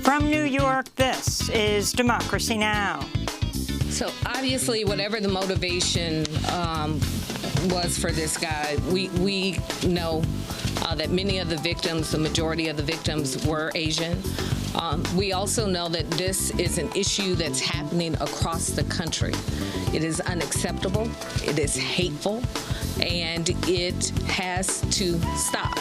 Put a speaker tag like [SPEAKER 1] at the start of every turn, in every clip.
[SPEAKER 1] From New York, this is Democracy Now!
[SPEAKER 2] So obviously, whatever the motivation was for this guy, we know that many of the victims, the majority of the victims, were Asian. We also know that this is an issue that's happening across the country. It is unacceptable, it is hateful, and it has to stop.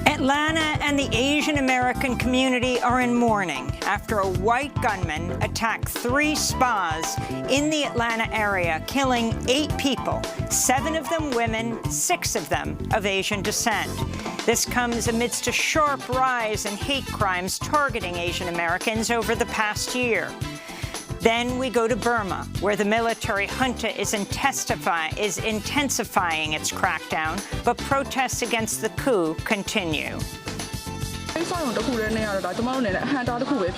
[SPEAKER 1] Atlanta and the Asian American community are in mourning after a white gunman attacked 3 spas in the Atlanta area, killing 8 people, 7 of them women, 6 of them of Asian descent. This comes amidst a sharp rise in hate crimes targeting Asian Americans over the past year. Then we go to Burma, where the military junta is intensifying its crackdown, but protests against the coup continue.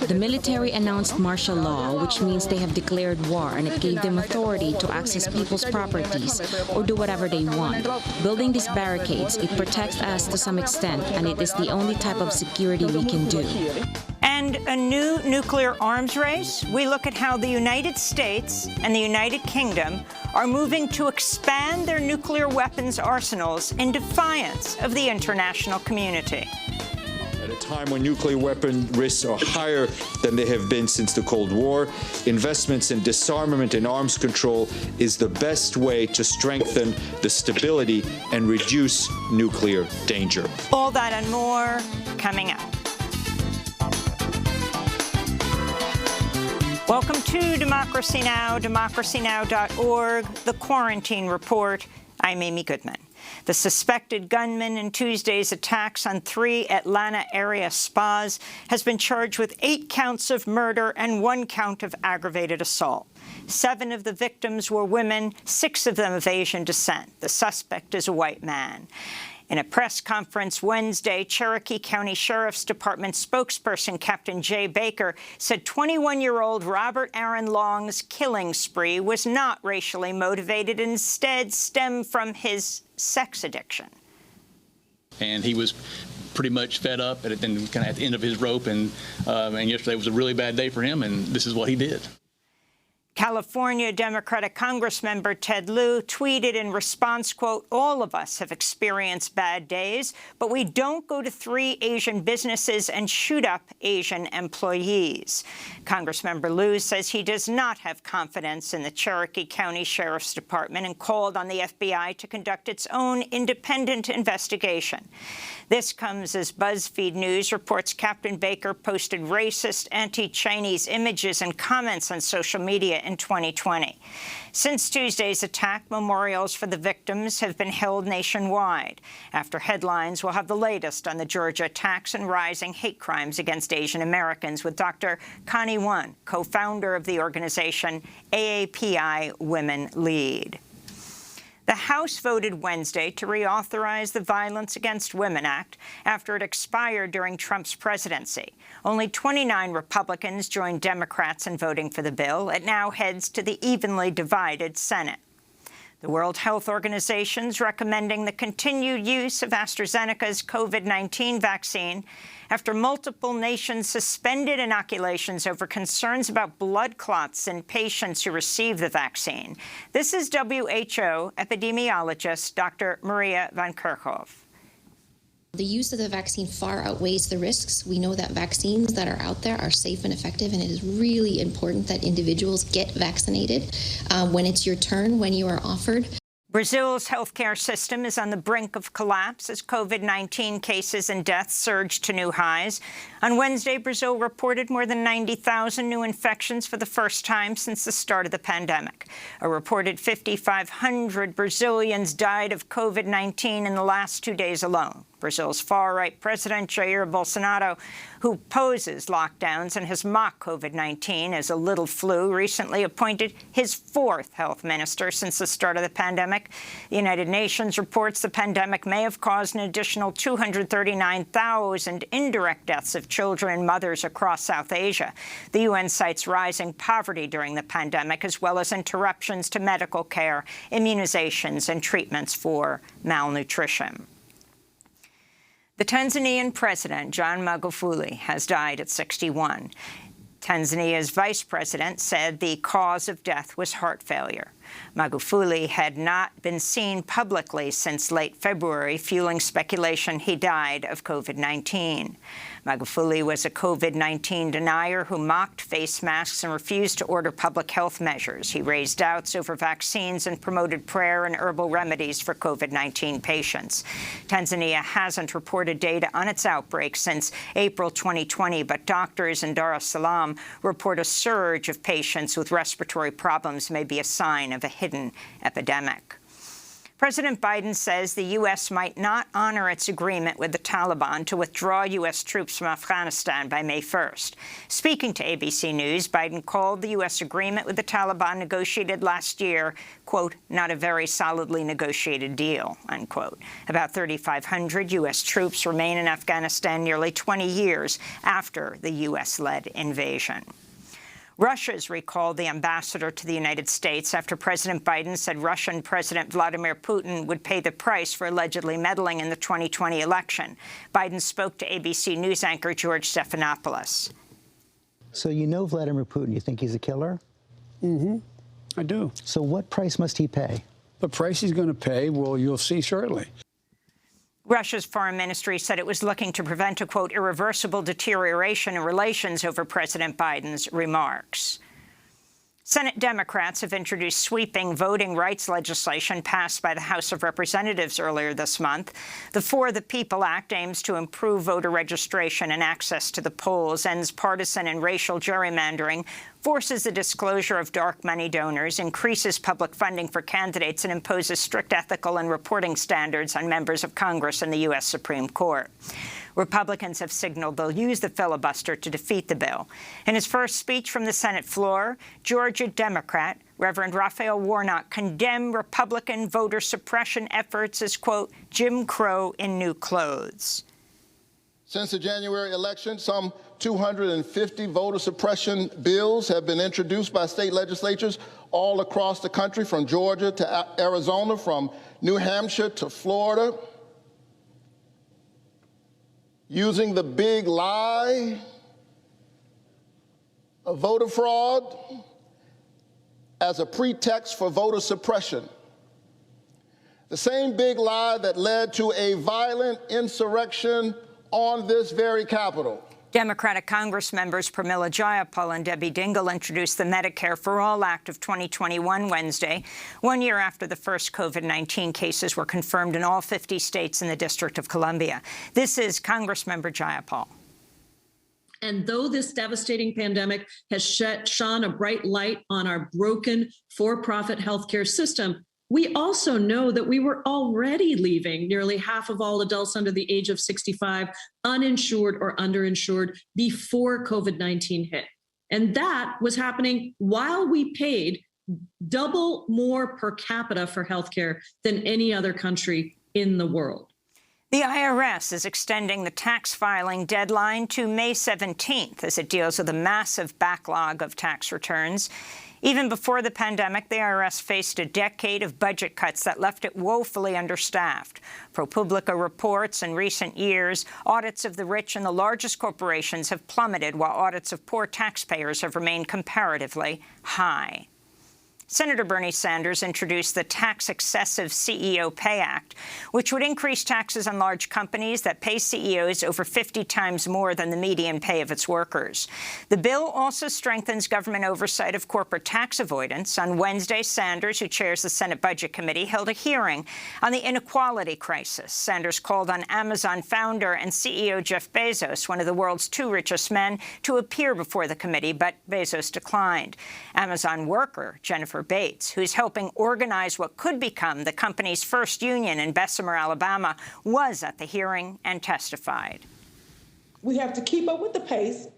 [SPEAKER 3] The military announced martial law, which means they have declared war, and it gave them authority to access people's properties or do whatever they want. Building these barricades, it protects us to some extent, and it is the only type of security we can do.
[SPEAKER 1] And a new nuclear arms race? We look at how the United States and the United Kingdom are moving to expand their nuclear weapons arsenals in defiance of the international community.
[SPEAKER 4] At a time when nuclear weapon risks are higher than they have been since the Cold War, investments in disarmament and arms control is the best way to strengthen the stability and reduce nuclear danger.
[SPEAKER 1] All that and more coming up. Welcome to Democracy Now!, democracynow.org, The Quarantine Report. I'm Amy Goodman. The suspected gunman in Tuesday's attacks on 3 Atlanta area spas has been charged with 8 counts of murder and 1 count of aggravated assault. 7 of the victims were women, 6 of them of Asian descent. The suspect is a white man. In a press conference Wednesday, Cherokee County Sheriff's Department spokesperson Captain Jay Baker said 21-year-old Robert Aaron Long's killing spree was not racially motivated, instead stemmed from his sex addiction.
[SPEAKER 5] And he was pretty much fed up and kind of at the end of his rope, and yesterday was a really bad day for him, and this is what he did.
[SPEAKER 1] California Democratic Congressmember Ted Lieu tweeted in response, quote, "All of us have experienced bad days, but we don't go to 3 Asian businesses and shoot up Asian employees." Congressmember Lieu says he does not have confidence in the Cherokee County Sheriff's Department and called on the FBI to conduct its own independent investigation. This comes as BuzzFeed News reports Captain Baker posted racist, anti-Chinese images and comments on social media in 2020. Since Tuesday's attack, memorials for the victims have been held nationwide. After headlines, we'll have the latest on the Georgia attacks and rising hate crimes against Asian Americans with Dr. Connie Won, co-founder of the organization AAPI Women Lead. The House voted Wednesday to reauthorize the Violence Against Women Act after it expired during Trump's presidency. Only 29 Republicans joined Democrats in voting for the bill. It now heads to the evenly divided Senate. The World Health Organization is recommending the continued use of AstraZeneca's COVID-19 vaccine after multiple nations suspended inoculations over concerns about blood clots in patients who receive the vaccine. This is WHO epidemiologist Dr. Maria van Kerkhove.
[SPEAKER 6] The use of the vaccine far outweighs the risks. We know that vaccines that are out there are safe and effective, and it is really important that individuals get vaccinated when it's your turn, when you are offered.
[SPEAKER 1] Brazil's healthcare system is on the brink of collapse as COVID-19 cases and deaths surge to new highs. On Wednesday, Brazil reported more than 90,000 new infections for the first time since the start of the pandemic. A reported 5,500 Brazilians died of COVID-19 in the last 2 days alone. Brazil's far-right president, Jair Bolsonaro, who opposes lockdowns and has mocked COVID-19 as a little flu, recently appointed his 4th health minister since the start of the pandemic. The United Nations reports the pandemic may have caused an additional 239,000 indirect deaths of children and mothers across South Asia. The UN cites rising poverty during the pandemic, as well as interruptions to medical care, immunizations, and treatments for malnutrition. The Tanzanian president, John Magufuli, has died at 61. Tanzania's vice president said the cause of death was heart failure. Magufuli had not been seen publicly since late February, fueling speculation he died of COVID-19. Magufuli was a COVID-19 denier who mocked face masks and refused to order public health measures. He raised doubts over vaccines and promoted prayer and herbal remedies for COVID-19 patients. Tanzania hasn't reported data on its outbreak since April 2020, but doctors in Dar es Salaam report a surge of patients with respiratory problems may be a sign of a hidden epidemic. President Biden says the U.S. might not honor its agreement with the Taliban to withdraw U.S. troops from Afghanistan by May 1st. Speaking to ABC News, Biden called the U.S. agreement with the Taliban negotiated last year, quote, not a very solidly negotiated deal, unquote. About 3,500 U.S. troops remain in Afghanistan nearly 20 years after the U.S.-led invasion. Russia's recalled the ambassador to the United States after President Biden said Russian President Vladimir Putin would pay the price for allegedly meddling in the 2020 election. Biden spoke to ABC News anchor George Stephanopoulos.
[SPEAKER 7] So you know Vladimir Putin. You think he's a killer?
[SPEAKER 8] Mm-hmm. I do.
[SPEAKER 7] So what price must he pay?
[SPEAKER 8] The price he's going to pay, well, you'll see shortly.
[SPEAKER 1] Russia's foreign ministry said it was looking to prevent a, quote, irreversible deterioration in relations over President Biden's remarks. Senate Democrats have introduced sweeping voting rights legislation passed by the House of Representatives earlier this month. The For the People Act aims to improve voter registration and access to the polls, ends partisan and racial gerrymandering, forces the disclosure of dark money donors, increases public funding for candidates, and imposes strict ethical and reporting standards on members of Congress and the U.S. Supreme Court. Republicans have signaled they'll use the filibuster to defeat the bill. In his first speech from the Senate floor, Georgia Democrat Reverend Raphael Warnock condemned Republican voter suppression efforts as, quote, Jim Crow in new clothes.
[SPEAKER 9] Since the January election, some 250 voter suppression bills have been introduced by state legislatures all across the country, from Georgia to Arizona, from New Hampshire to Florida, using the big lie of voter fraud as a pretext for voter suppression. The same big lie that led to a violent insurrection on this very Capitol.
[SPEAKER 1] Democratic Congress members Pramila Jayapal and Debbie Dingell introduced the Medicare for All Act of 2021 Wednesday, 1 year after the first COVID-19 cases were confirmed in all 50 states and the District of Columbia. This is Congressmember Jayapal.
[SPEAKER 10] And though this devastating pandemic has shone a bright light on our broken for-profit healthcare system, we also know that we were already leaving nearly half of all adults under the age of 65 uninsured or underinsured before COVID-19 hit. And that was happening while we paid double more per capita for healthcare than any other country in the world.
[SPEAKER 1] The IRS is extending the tax filing deadline to May 17th as it deals with a massive backlog of tax returns. Even before the pandemic, the IRS faced a decade of budget cuts that left it woefully understaffed. ProPublica reports in recent years, audits of the rich and the largest corporations have plummeted, while audits of poor taxpayers have remained comparatively high. Senator Bernie Sanders introduced the Tax Excessive CEO Pay Act, which would increase taxes on large companies that pay CEOs over 50 times more than the median pay of its workers. The bill also strengthens government oversight of corporate tax avoidance. On Wednesday, Sanders, who chairs the Senate Budget Committee, held a hearing on the inequality crisis. Sanders called on Amazon founder and CEO Jeff Bezos, one of the world's two richest men, to appear before the committee, but Bezos declined. Amazon worker Jennifer Bates, who's helping organize what could become the company's first union in Bessemer, Alabama, was at the hearing and testified.
[SPEAKER 11] We have to keep up with the pace.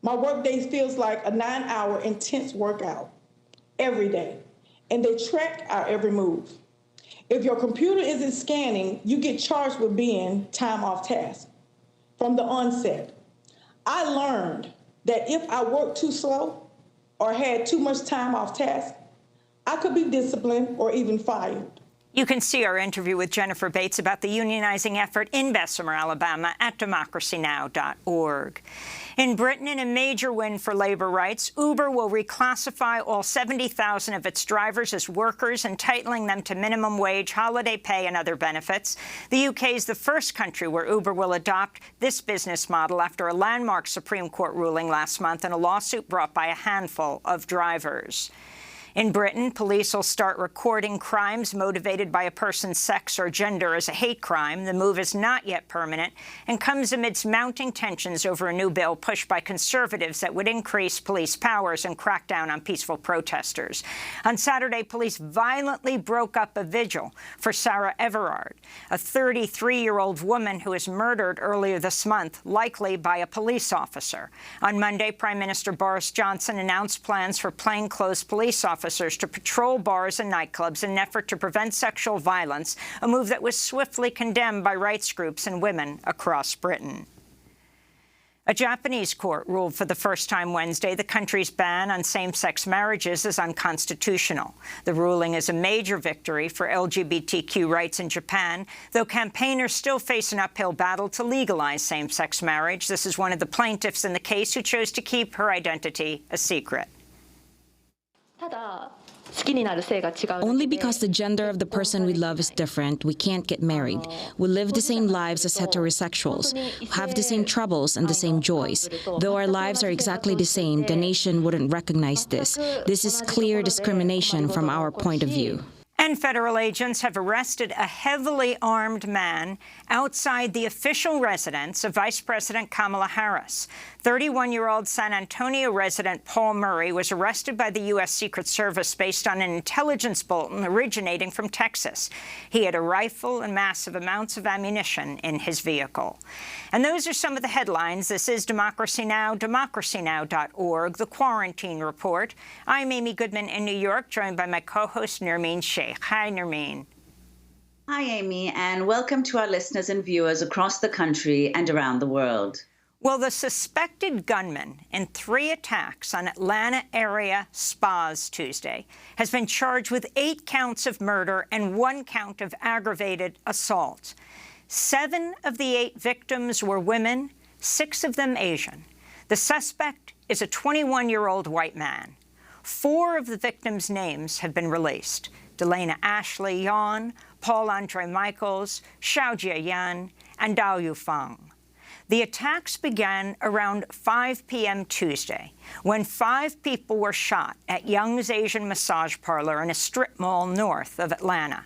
[SPEAKER 11] My workday feels like a 9-hour intense workout every day, and they track our every move. If your computer isn't scanning, you get charged with being time off task. From the onset, I learned that if I worked too slow or had too much time off task, I could be disciplined or even fired.
[SPEAKER 1] You can see our interview with Jennifer Bates about the unionizing effort in Bessemer, Alabama at DemocracyNow.org. In Britain, in a major win for labor rights, Uber will reclassify all 70,000 of its drivers as workers, entitling them to minimum wage, holiday pay and other benefits. The UK is the first country where Uber will adopt this business model after a landmark Supreme Court ruling last month in a lawsuit brought by a handful of drivers. In Britain, police will start recording crimes motivated by a person's sex or gender as a hate crime. The move is not yet permanent and comes amidst mounting tensions over a new bill pushed by conservatives that would increase police powers and crack down on peaceful protesters. On Saturday, police violently broke up a vigil for Sarah Everard, a 33-year-old woman who was murdered earlier this month, likely by a police officer. On Monday, Prime Minister Boris Johnson announced plans for plainclothes police officers to patrol bars and nightclubs in an effort to prevent sexual violence, a move that was swiftly condemned by rights groups and women across Britain. A Japanese court ruled for the first time Wednesday the country's ban on same-sex marriages is unconstitutional. The ruling is a major victory for LGBTQ rights in Japan, though campaigners still face an uphill battle to legalize same-sex marriage. This is one of the plaintiffs in the case who chose to keep her identity a secret.
[SPEAKER 3] Only because the gender of the person we love is different, we can't get married. We live the same lives as heterosexuals, have the same troubles and the same joys. Though our lives are exactly the same, the nation wouldn't recognize this. This is clear discrimination from our point of view.
[SPEAKER 1] And federal agents have arrested a heavily armed man outside the official residence of Vice President Kamala Harris. 31-year-old San Antonio resident Paul Murray was arrested by the U.S. Secret Service based on an intelligence bulletin originating from Texas. He had a rifle and massive amounts of ammunition in his vehicle. And those are some of the headlines. This is Democracy Now!, DemocracyNow.org, The Quarantine Report. I'm Amy Goodman in New York, joined by my co-host Nermeen Sheikh. Hi, Nermeen.
[SPEAKER 12] Hi, Amy, and welcome to our listeners and viewers across the country and around the world.
[SPEAKER 1] Well, the suspected gunman in 3 attacks on Atlanta area spas Tuesday has been charged with 8 counts of murder and 1 count of aggravated assault. 7 of the 8 victims were women, 6 of them Asian. The suspect is a 21-year-old white man. 4 of the victims' names have been released: Delana Ashley Yan, Paul Andre Michaels, Xiaojia Yan, and Dao Yufeng. The attacks began around 5 p.m. Tuesday, when 5 people were shot at Young's Asian Massage Parlor in a strip mall north of Atlanta.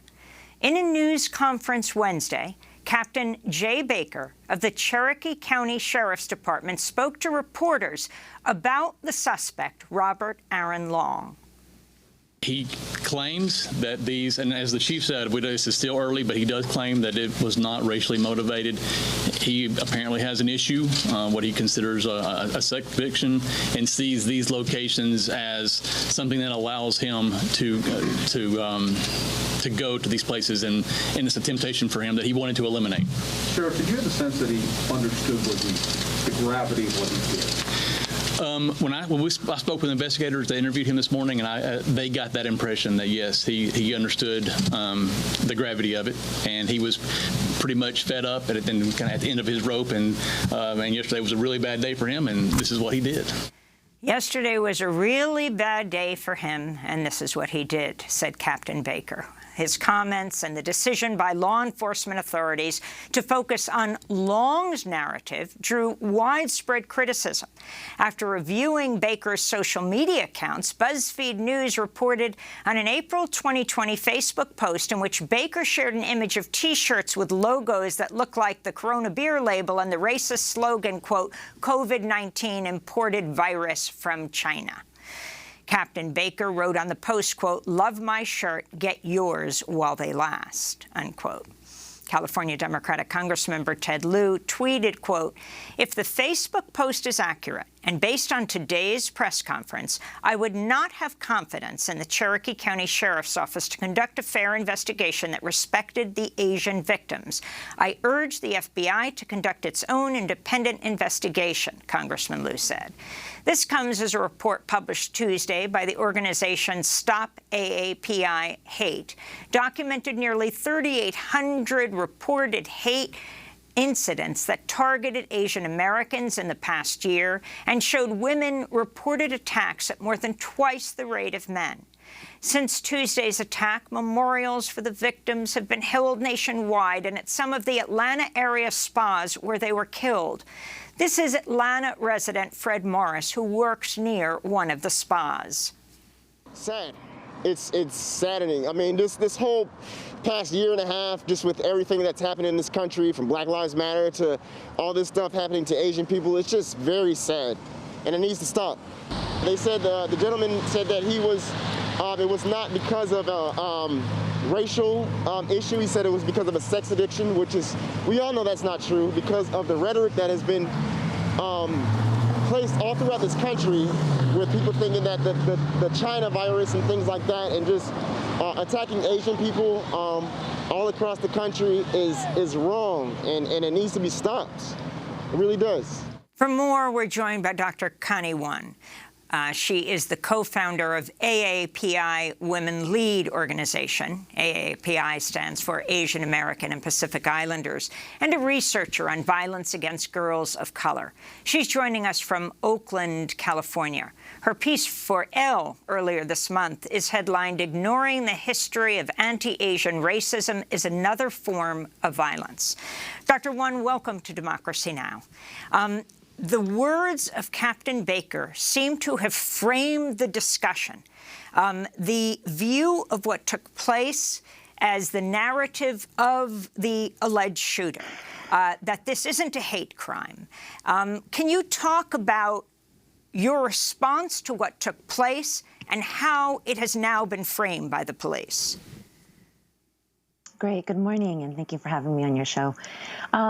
[SPEAKER 1] In a news conference Wednesday, Captain Jay Baker of the Cherokee County Sheriff's Department spoke to reporters about the suspect, Robert Aaron Long.
[SPEAKER 5] He claims that these, and as the chief said, this is still early, but he does claim that it was not racially motivated. He apparently has an issue, what he considers a sex addiction, and sees these locations as something that allows him to go to these places, and it's a temptation for him that he wanted to eliminate.
[SPEAKER 13] Sheriff, did you have the sense that he understood the gravity of what he did?
[SPEAKER 5] I spoke with investigators that interviewed him this morning, and they got that impression that, yes, he understood the gravity of it, and he was pretty much fed up at the end of his rope, and yesterday was a really bad day for him, and this is what he did.
[SPEAKER 1] Yesterday was a really bad day for him, and this is what he did, said Captain Baker. His comments and the decision by law enforcement authorities to focus on Long's narrative drew widespread criticism. After reviewing Baker's social media accounts, BuzzFeed News reported on an April 2020 Facebook post in which Baker shared an image of T-shirts with logos that look like the Corona beer label and the racist slogan, quote, "COVID-19 imported virus from China." Captain Baker wrote on the post, quote, "Love my shirt, get yours while they last," unquote. California Democratic Congressmember Ted Lieu tweeted, quote, "If the Facebook post is accurate And based on today's press conference, I would not have confidence in the Cherokee County Sheriff's Office to conduct a fair investigation that respected the Asian victims. I urge the FBI to conduct its own independent investigation, Congressman Liu said. This comes as a report published Tuesday by the organization Stop AAPI Hate, documented nearly 3,800 reported hate incidents that targeted Asian Americans in the past year and showed women reported attacks at more than twice the rate of men. Since Tuesday's attack, memorials for the victims have been held nationwide and at some of the Atlanta area spas where they were killed. This is Atlanta resident Fred Morris, who works near one of the spas.
[SPEAKER 14] Sad. It's saddening. I mean, this whole past year and a half, just with everything that's happened in this country, from Black Lives Matter to all this stuff happening to Asian people, it's just very sad, and it needs to stop. They said, the gentleman said that he was, it was not because of a racial issue. He said it was because of a sex addiction, which is, we all know that's not true because of the rhetoric that has been placed all throughout this country with people thinking that the China virus and things like that and just attacking Asian people all across the country is wrong, and it needs to be stopped. It really does.
[SPEAKER 1] For more, we're joined by Dr. Connie Won. She is the co-founder of AAPI Women Lead organization. AAPI stands for Asian American and Pacific Islanders, and a researcher on violence against girls of color. She's joining us from Oakland, California. Her piece for Elle earlier this month is headlined, "Ignoring the History of Anti-Asian Racism is Another Form of Violence." Dr. Won, welcome to Democracy Now! The words of Captain Baker seem to have framed the discussion. The view of what took place as the narrative of the alleged shooter, that this isn't a hate crime. Can you talk about your response to what took place and how it has now been framed by the police?
[SPEAKER 15] Great. Good morning, and thank you for having me on your show.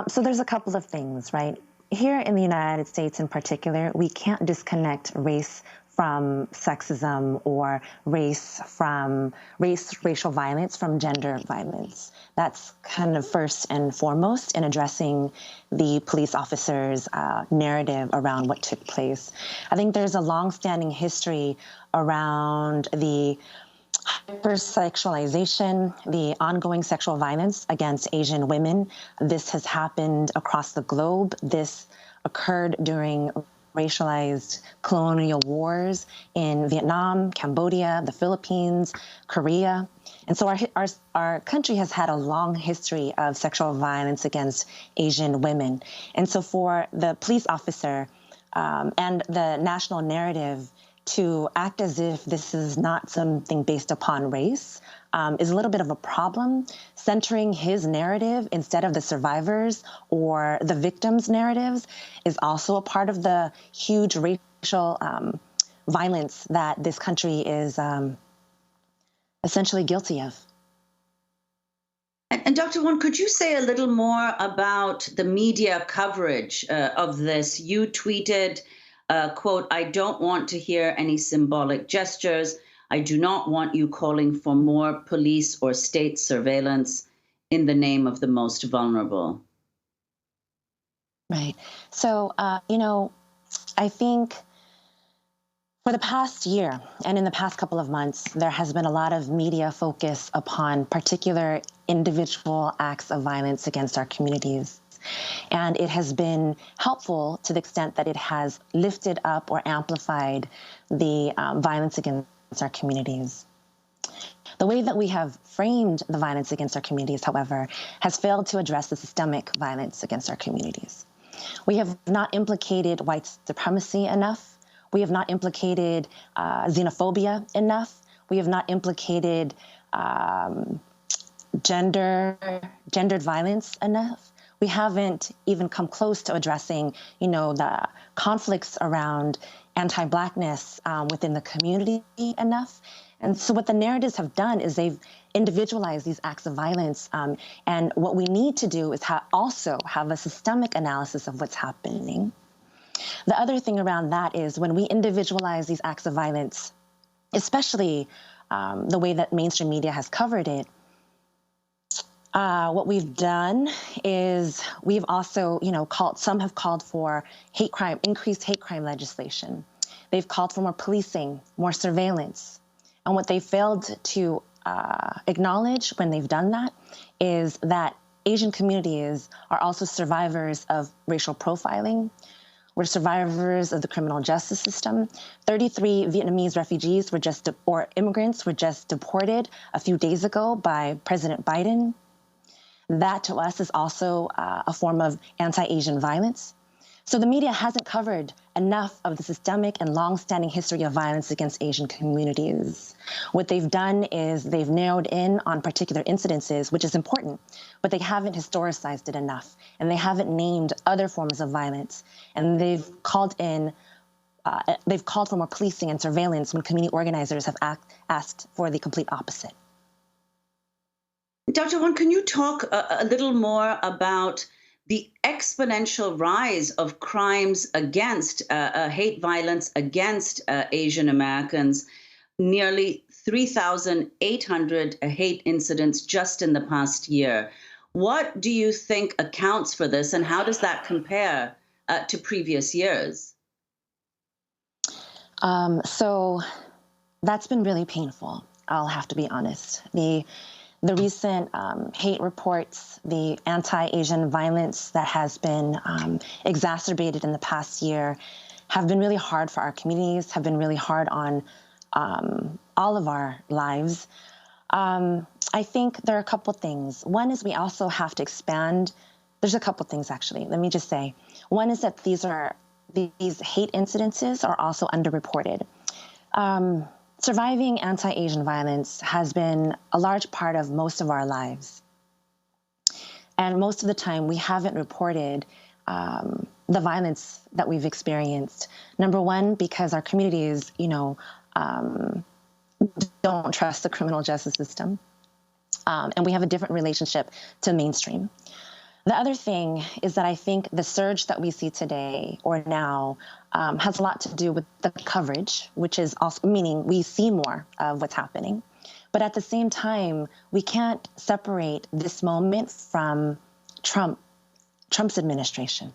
[SPEAKER 15] So there's a couple of things, right? Here in the United States in particular, we can't disconnect race from sexism or racial violence from gender violence. That's kind of first and foremost in addressing the police officers' narrative around what took place. I think there's a long-standing history around the hypersexualization, the ongoing sexual violence against Asian women. This has happened across the globe. This occurred during racialized colonial wars in Vietnam, Cambodia, the Philippines, Korea. And so our country has had a long history of sexual violence against Asian women. And so for the police officer and the national narrative to act as if this is not something based upon race is a little bit of a problem. Centering his narrative instead of the survivors or the victims' narratives is also a part of the huge racial violence that this country is essentially guilty of.
[SPEAKER 12] And Dr. Won, could you say a little more about the media coverage of this? You tweeted, quote, "I don't want to hear any symbolic gestures. I do not want you calling for more police or state surveillance in the name of the most vulnerable."
[SPEAKER 15] Right. So, I think for the past year and in the past couple of months, there has been a lot of media focus upon particular individual acts of violence against our communities. And it has been helpful to the extent that it has lifted up or amplified the violence against our communities. The way that we have framed the violence against our communities, however, has failed to address the systemic violence against our communities. We have not implicated white supremacy enough. We have not implicated xenophobia enough. We have not implicated gendered violence enough. We haven't even come close to addressing, the conflicts around anti-Blackness within the community enough. And so what the narratives have done is they've individualized these acts of violence. And what we need to do is also have a systemic analysis of what's happening. The other thing around that is when we individualize these acts of violence, especially the way that mainstream media has covered it, what we've done is we've also, some have called for increased hate crime legislation. They've called for more policing, more surveillance. And what they failed to acknowledge when they've done that is that Asian communities are also survivors of racial profiling. We're survivors of the criminal justice system. 33 Vietnamese refugees or immigrants were just deported a few days ago by President Biden. That to us is also a form of anti-Asian violence. So the media hasn't covered enough of the systemic and long-standing history of violence against Asian communities. What they've done is they've narrowed in on particular incidences, which is important, but they haven't historicized it enough, and they haven't named other forms of violence. And they've called for more policing and surveillance when community organizers have asked for the complete opposite.
[SPEAKER 12] Dr. Won, can you talk a little more about the exponential rise of crimes against hate violence against Asian Americans? Nearly 3,800 hate incidents just in the past year. What do you think accounts for this, and how does that compare to previous years?
[SPEAKER 15] So that's been really painful, I'll have to be honest. The recent hate reports, the anti-Asian violence that has been exacerbated in the past year have been really hard for our communities, have been really hard on all of our lives. I think there are a couple things. One is we also have to expand. There's a couple things, actually. Let me just say. One is that these hate incidences are also underreported. Surviving anti-Asian violence has been a large part of most of our lives. And most of the time, we haven't reported the violence that we've experienced. Number one, because our communities, don't trust the criminal justice system. And we have a different relationship to mainstream. The other thing is that I think the surge that we see today or now has a lot to do with the coverage, which is also meaning we see more of what's happening. But at the same time, we can't separate this moment from Trump's administration.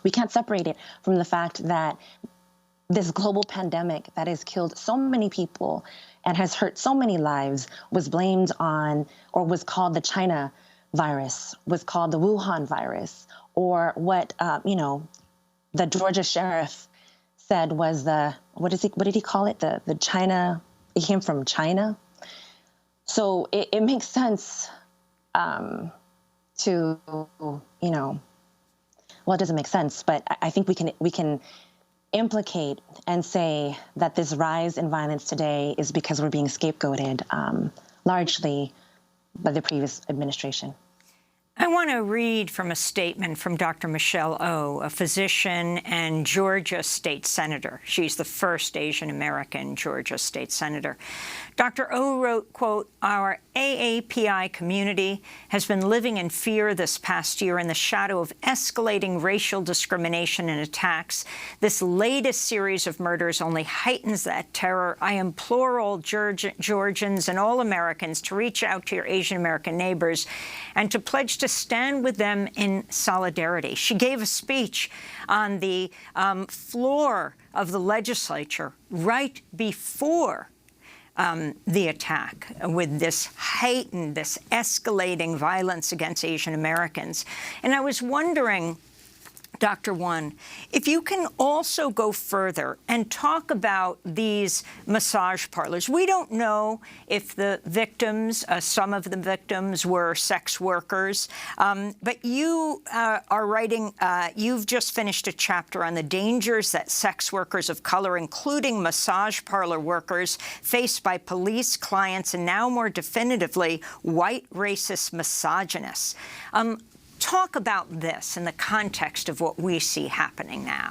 [SPEAKER 15] We can't separate it from the fact that this global pandemic that has killed so many people and has hurt so many lives was blamed on, or was called the China virus, was called the Wuhan virus, or what, the Georgia sheriff said was what did he call it? The China, it came from China. So it makes sense to, well, it doesn't make sense, but I think we can implicate and say that this rise in violence today is because we're being scapegoated largely by the previous administration.
[SPEAKER 1] I want to read from a statement from Dr. Michelle O, a physician and Georgia state senator. She's the first Asian American Georgia state senator. Dr. O wrote, quote, "Our AAPI community has been living in fear this past year in the shadow of escalating racial discrimination and attacks. This latest series of murders only heightens that terror. I implore all Georgians and all Americans to reach out to your Asian American neighbors and to pledge to stand with them in solidarity." She gave a speech on the floor of the legislature right before the attack, with this heightened, this escalating violence against Asian Americans. And I was wondering, Dr. Won, if you can also go further and talk about these massage parlors. We don't know if the victims, some of the victims were sex workers, but you are writing, you've just finished a chapter on the dangers that sex workers of color, including massage parlor workers, face by police, clients, and now more definitively, white racist misogynists. Talk about this in the context of what we see happening now.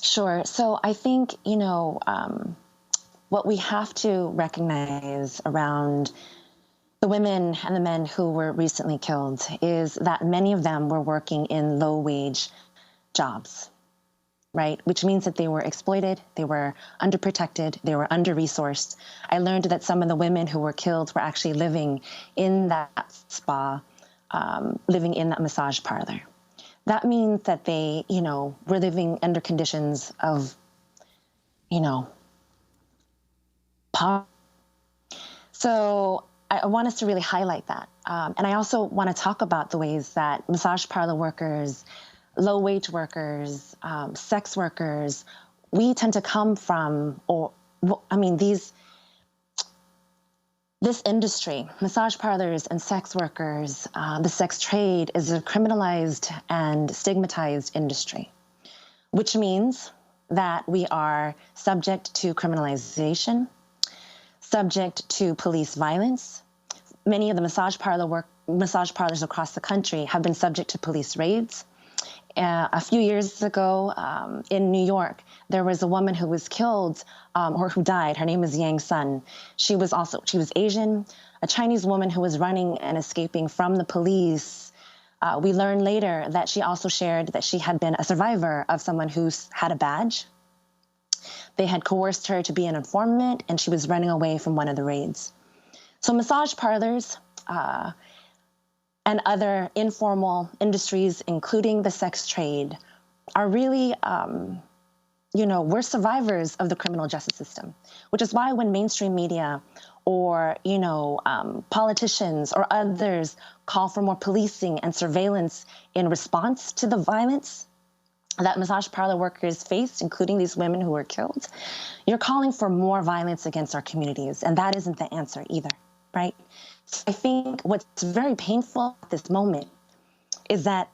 [SPEAKER 15] Sure. So I think, what we have to recognize around the women and the men who were recently killed is that many of them were working in low-wage jobs. right? Which means that they were exploited, they were underprotected, they were under-resourced. I learned that some of the women who were killed were actually living in that spa, living in that massage parlor. That means that they, were living under conditions of, poverty. So I want us to really highlight that. And I also want to talk about the ways that massage parlor workers, low-wage workers, sex workers, we tend to come from, this industry, massage parlors and sex workers, the sex trade is a criminalized and stigmatized industry, which means that we are subject to criminalization, subject to police violence. Many of the massage parlors across the country have been subject to police raids. A few years ago in New York, there was a woman who was killed or who died. Her name is Yang Sun. She was Asian, a Chinese woman who was running and escaping from the police. We learned later that she also shared that she had been a survivor of someone who had a badge. They had coerced her to be an informant, and she was running away from one of the raids. So massage parlors and other informal industries, including the sex trade, are really, we're survivors of the criminal justice system, which is why when mainstream media or, politicians or others call for more policing and surveillance in response to the violence that massage parlor workers faced, including these women who were killed, you're calling for more violence against our communities, and that isn't the answer either, right? So I think what's very painful at this moment is that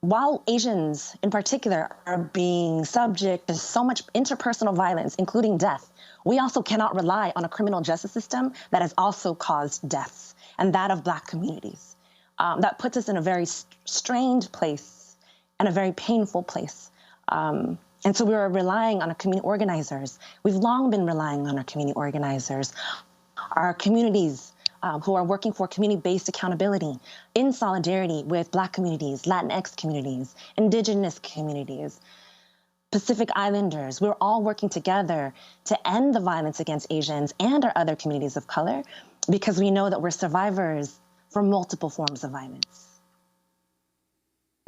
[SPEAKER 15] while Asians in particular are being subject to so much interpersonal violence, including death, we also cannot rely on a criminal justice system that has also caused deaths, and that of Black communities. That puts us in a very strained place and a very painful place. And so we are relying on our community organizers. We've long been relying on our community organizers, our communities who are working for community-based accountability in solidarity with Black communities, Latinx communities, Indigenous communities, Pacific Islanders. We're all working together to end the violence against Asians and our other communities of color because we know that we're survivors for multiple forms of violence.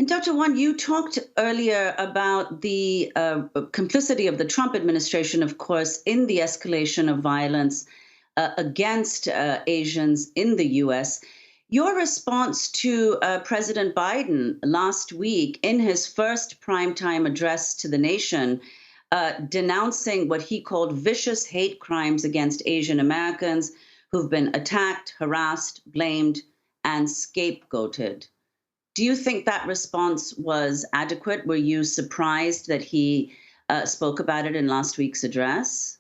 [SPEAKER 12] And Dr. Wan, you talked earlier about the complicity of the Trump administration, of course, in the escalation of violence against Asians in the U.S. Your response to President Biden last week in his first primetime address to the nation, denouncing what he called vicious hate crimes against Asian Americans who've been attacked, harassed, blamed, and scapegoated. Do you think that response was adequate? Were you surprised that he spoke about it in last week's address?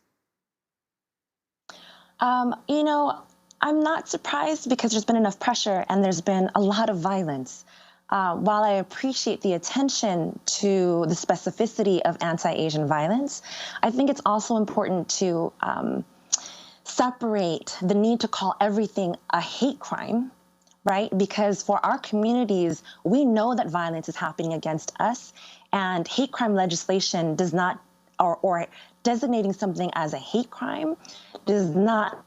[SPEAKER 15] I'm not surprised because there's been enough pressure and there's been a lot of violence. While I appreciate the attention to the specificity of anti-Asian violence, I think it's also important to separate the need to call everything a hate crime, right? Because for our communities, we know that violence is happening against us, and hate crime legislation does not, or designating something as a hate crime does not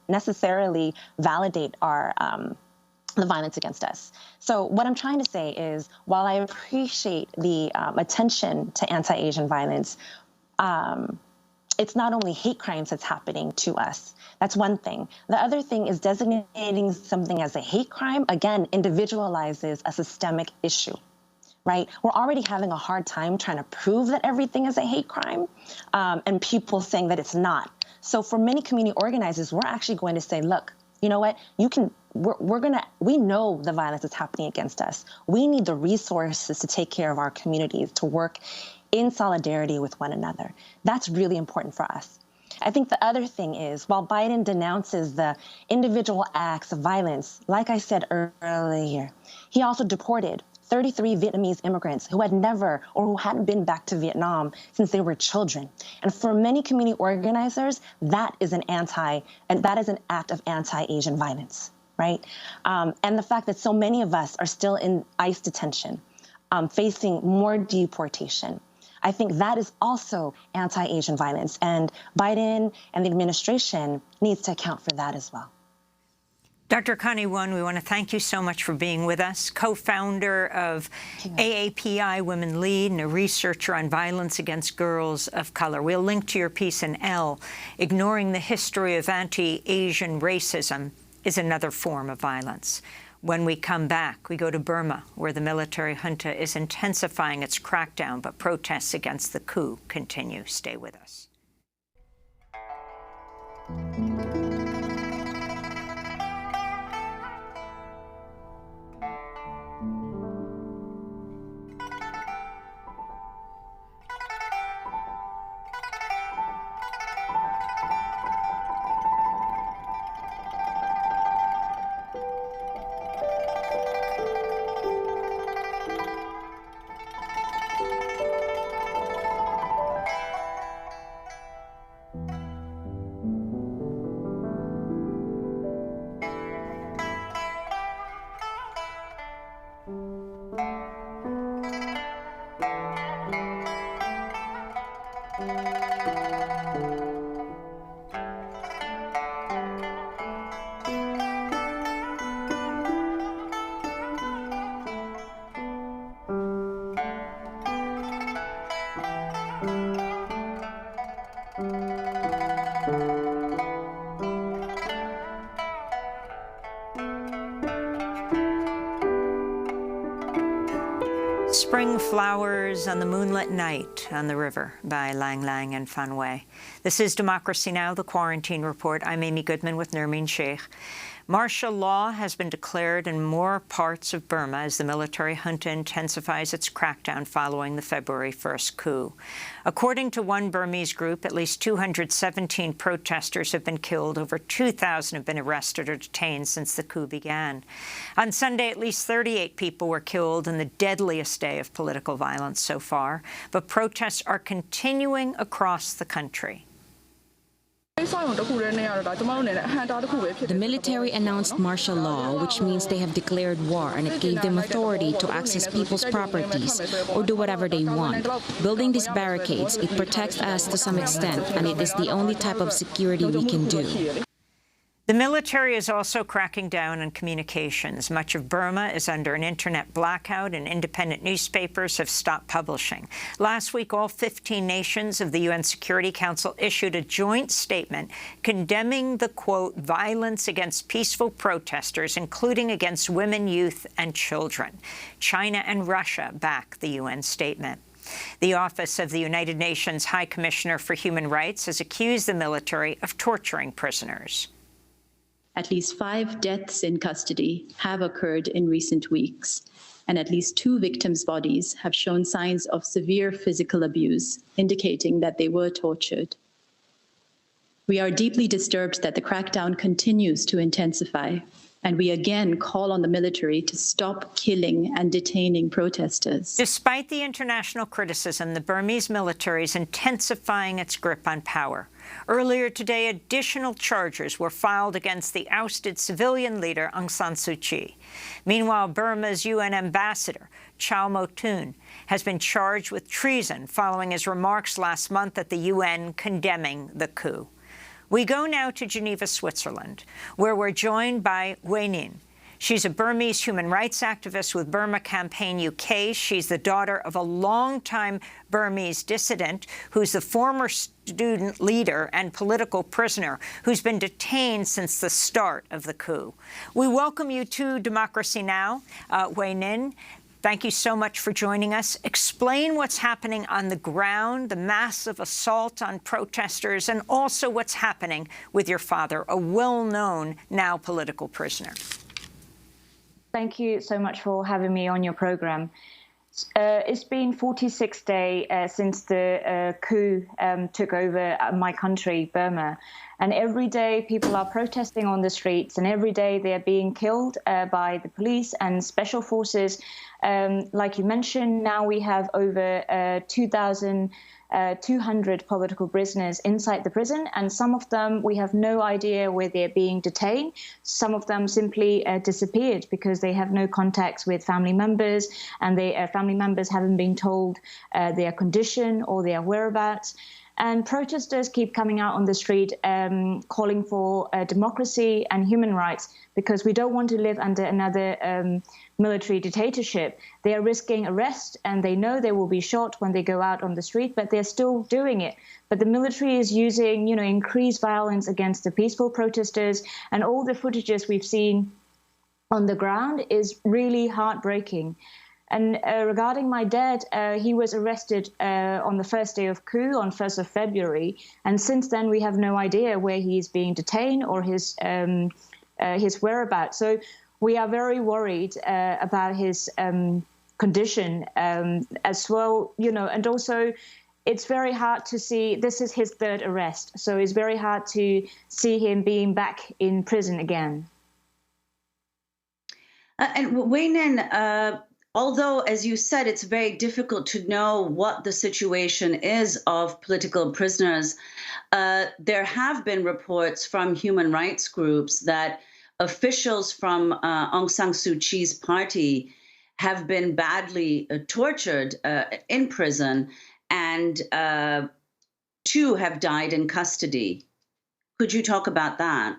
[SPEAKER 15] necessarily validate our the violence against us. So what I'm trying to say is, while I appreciate the attention to anti-Asian violence, it's not only hate crimes that's happening to us. That's one thing. The other thing is designating something as a hate crime, again, individualizes a systemic issue, right? We're already having a hard time trying to prove that everything is a hate crime, and people saying that it's not. So for many community organizers, we're actually going to say, look, you know what, we know the violence is happening against us. We need the resources to take care of our communities, to work in solidarity with one another. That's really important for us. I think the other thing is, while Biden denounces the individual acts of violence, like I said earlier, he also deported 33 Vietnamese immigrants who had never or who hadn't been back to Vietnam since they were children. And for many community organizers, that is an act of anti-Asian violence, right? And the fact that so many of us are still in ICE detention, facing more deportation. I think that is also anti-Asian violence, and Biden and the administration needs to account for that as well.
[SPEAKER 1] Dr. Connie Won, we want to thank you so much for being with us, co-founder of AAPI Women Lead and a researcher on violence against girls of color. We'll link to your piece in Elle. Ignoring the history of anti-Asian racism is another form of violence. When we come back, we go to Burma, where the military junta is intensifying its crackdown, but protests against the coup continue. Stay with us. Spring Flowers on the Moonlit Night on the River by Lang Lang and Fan Wei. This is Democracy Now!, the Quarantine Report. I'm Amy Goodman with Nermeen Sheikh. Martial law has been declared in more parts of Burma as the military junta intensifies its crackdown following the February 1st coup. According to one Burmese group, at least 217 protesters have been killed. Over 2,000 have been arrested or detained since the coup began. On Sunday, at least 38 people were killed in the deadliest day of political violence so far. But protests are continuing across the country.
[SPEAKER 3] The military announced martial law, which means they have declared war, and it gave them authority to access people's properties or do whatever they want. Building these barricades, it protects us to some extent, and it is the only type of security we can do.
[SPEAKER 1] The military is also cracking down on communications. Much of Burma is under an internet blackout, and independent newspapers have stopped publishing. Last week, all 15 nations of the UN Security Council issued a joint statement condemning the, quote, violence against peaceful protesters, including against women, youth, and children. China and Russia back the UN statement. The Office of the United Nations High Commissioner for Human Rights has accused the military of torturing prisoners.
[SPEAKER 16] At least 5 deaths in custody have occurred in recent weeks, and at least 2 victims' bodies have shown signs of severe physical abuse, indicating that they were tortured. We are deeply disturbed that the crackdown continues to intensify, and we again call on the military to stop killing and detaining protesters.
[SPEAKER 1] Despite the international criticism, the Burmese military is intensifying its grip on power. Earlier today, additional charges were filed against the ousted civilian leader Aung San Suu Kyi. Meanwhile, Burma's UN ambassador, Chow Mo-Toon, has been charged with treason following his remarks last month at the UN condemning the coup. We go now to Geneva, Switzerland, where we're joined by Wei Nin. She's a Burmese human rights activist with Burma Campaign UK. She's the daughter of a longtime Burmese dissident who's the former student leader and political prisoner who's been detained since the start of the coup. We welcome you to Democracy Now!, Wei Nin. Thank you so much for joining us. Explain what's happening on the ground, the massive assault on protesters, and also what's happening with your father, a well-known now political prisoner.
[SPEAKER 17] Thank you so much for having me on your program. It's been 46 days since the coup took over my country, Burma. And every day people are protesting on the streets, and every day they are being killed by the police and special forces. Like you mentioned, now we have over 2,200 political prisoners inside the prison, and some of them we have no idea where they're being detained. Some of them simply disappeared because they have no contacts with family members, and their family members haven't been told their condition or their whereabouts. And protesters keep coming out on the street calling for democracy and human rights, because we don't want to live under another military dictatorship. They are risking arrest, and they know they will be shot when they go out on the street, but they're still doing it. But the military is using, increased violence against the peaceful protesters, and all the footages we've seen on the ground is really heartbreaking. And regarding my dad, he was arrested on the first day of coup on 1st of February. And since then, we have no idea where he is being detained or his whereabouts. So we are very worried about his condition as well, and also it's very hard to see, this is his third arrest. So it's very hard to see him being back in prison again.
[SPEAKER 12] And Wei Nin, although, as you said, it's very difficult to know what the situation is of political prisoners, there have been reports from human rights groups that officials from Aung San Suu Kyi's party have been badly tortured in prison, and 2 have died in custody. Could you talk about that?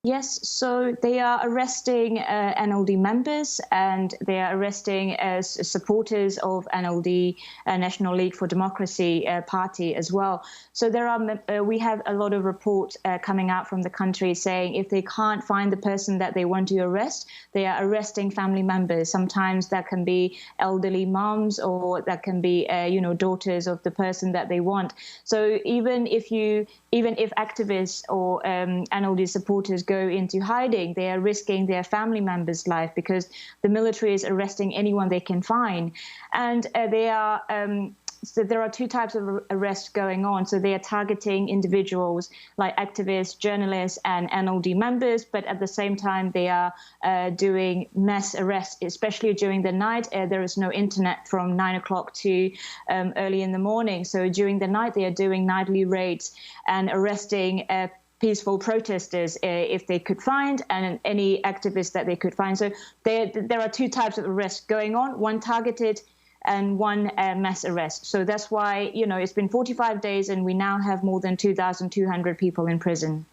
[SPEAKER 17] Yes, so they are arresting NLD members, and they are arresting supporters of NLD, National League for Democracy party as well. So there are we have a lot of reports coming out from the country saying if they can't find the person that they want to arrest, they are arresting family members. Sometimes that can be elderly moms, or that can be daughters of the person that they want. So even if activists or NLD supporters go into hiding, they are risking their family members' life, because the military is arresting anyone they can find. And so there are 2 types of arrests going on. So they are targeting individuals like activists, journalists, and NLD members, but at the same time they are doing mass arrests, especially during the night. There is no internet from 9 o'clock to early in the morning. So during the night they are doing nightly raids and arresting peaceful protesters if they could find, and any activists that they could find. So there are 2 types of arrests going on, one targeted and one mass arrest. So that's why, it's been 45 days and we now have more than 2,200 people in prison.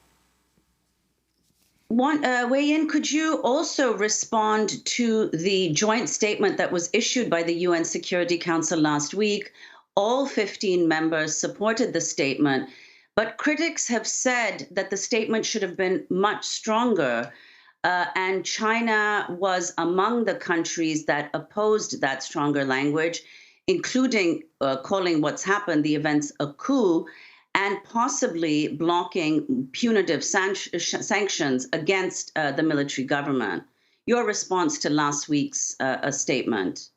[SPEAKER 12] Wei Yin, could you also respond to the joint statement that was issued by the UN Security Council last week? All 15 members supported the statement, but critics have said that the statement should have been much stronger, and China was among the countries that opposed that stronger language, including calling what's happened, the events, a coup, and possibly blocking punitive sanctions against the military government. Your response to last week's statement?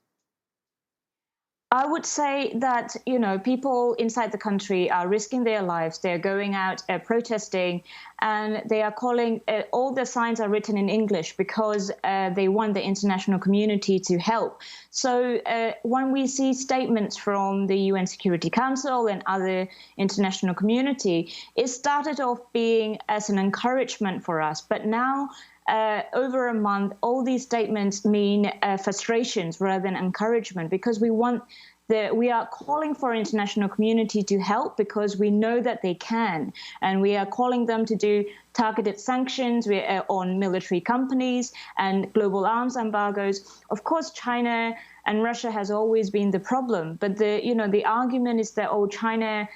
[SPEAKER 17] I would say that, people inside the country are risking their lives. They're going out protesting, and they are calling, all the signs are written in English because they want the international community to help. So when we see statements from the UN Security Council and other international community, it started off being as an encouragement for us. But now, over a month, all these statements mean frustrations rather than encouragement, because we are calling for international community to help because we know that they can, and we are calling them to do targeted sanctions on military companies and global arms embargoes. Of course, China and Russia has always been the problem, but the argument is that China.